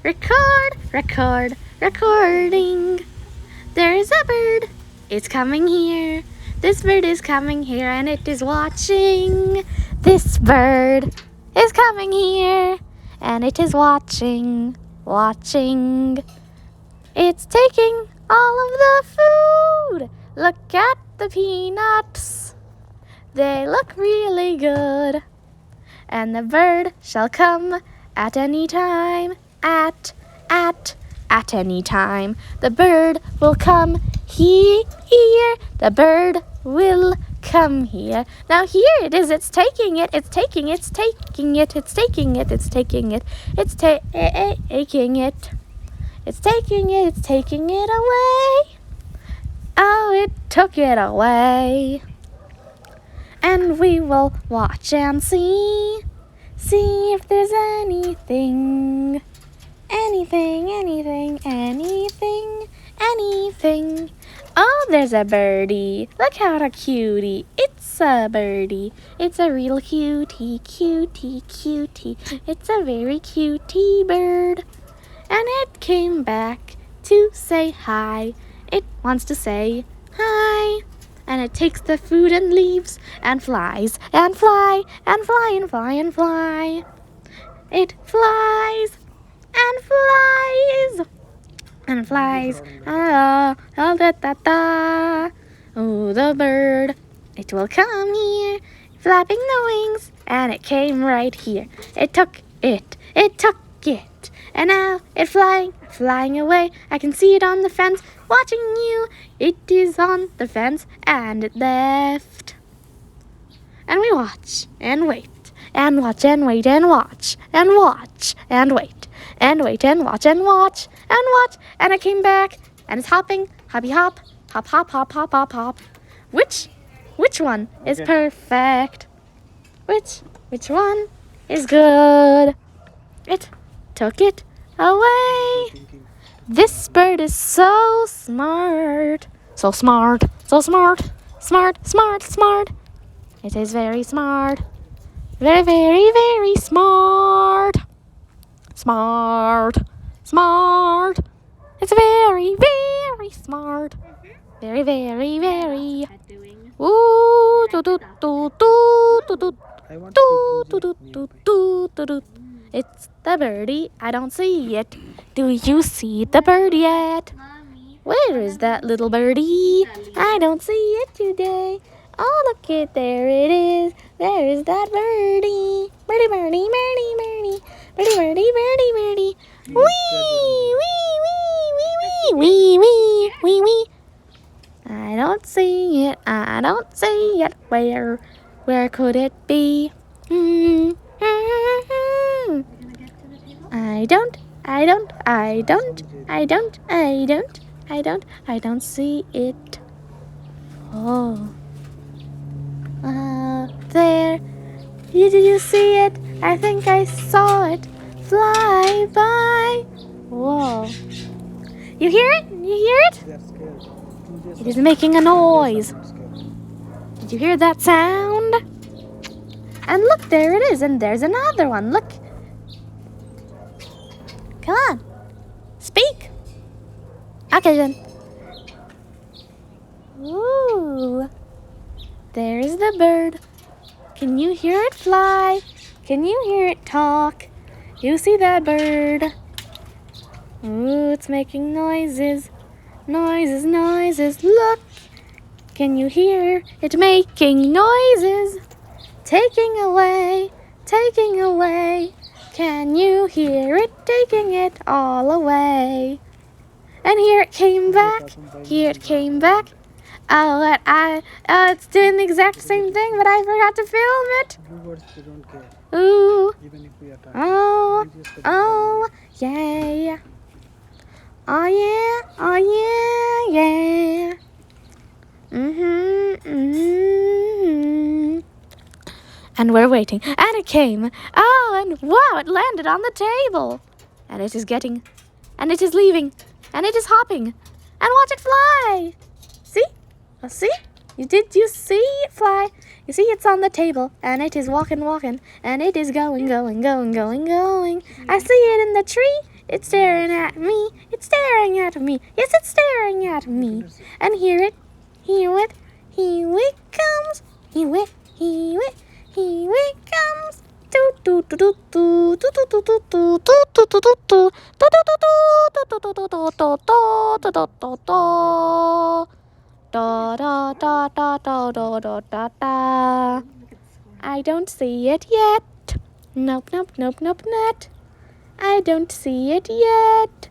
Recording. There is a bird. It's coming here. This bird is coming here and it is watching. This bird is coming here and it is watching. It's taking all of the food. Look at the peanuts. They look really good. And the bird shall come at any time. At any time. The bird will come here. The bird will come here. Now here it is. It's taking it. It's taking it away. Oh, it took it away. And we will watch and see if there's anything. Oh, there's a birdie. Look how a cutie. It's a birdie. It's a real cutie. It's a very cutie bird. And it came back to say hi. It wants to say hi. And it takes the food and leaves and flies and fly. It flies and flies. Oh, the bird. It will come here, flapping the wings. And it came right here. It took it. And now it's flying away. I can see it on the fence, watching you. It is on the fence, and it left. And we watch, and wait, and watch, and wait, and watch, and watch, and wait, and wait, and watch, and watch, and watch. And it came back, and it's hopping, hoppy hop, hop. Which one is perfect? Which one is good? It took it away. This bird is so smart. Smart. It is very smart. Very smart. It's very smart. Very. Ooh, do. It's the birdie. I don't see it. Do you see the bird yet? Where is that little birdie? I don't see it today. Oh, look it, there it is. There is that birdie. Birdie. Wee. I don't see it. Where could it be? I don't see it. Oh. There. Did you see it? I think I saw it fly by. Whoa. You hear it? It is making a noise. Did you hear that sound? And look, there it is, and there's another one. Look. Come on. Speak. Okay, then. Ooh. There's the bird. Can you hear it fly? Can you hear it talk? You see that bird? Ooh, it's making noises. Look. Can you hear it making noises? Taking away. Can you hear it taking it all away? And here it came back. Oh, it's doing the exact same thing, but I forgot to film it. Ooh. Oh, yeah. Oh, yeah. And we're waiting. And it came. Oh, and wow, it landed on the table. And it is leaving. And it is hopping. And watch it fly. See? See? Did you see it fly? You see, it's on the table. And it is walking. And it is going. I see it in the tree. It's staring at me. It's staring at me. Yes, it's staring at me. And here it comes. Here it comes. Do do do do do do do do do do do do do do do da da da da da da da da da. I don't see it yet. Nope, nope, nope, nope, not. I don't see it yet.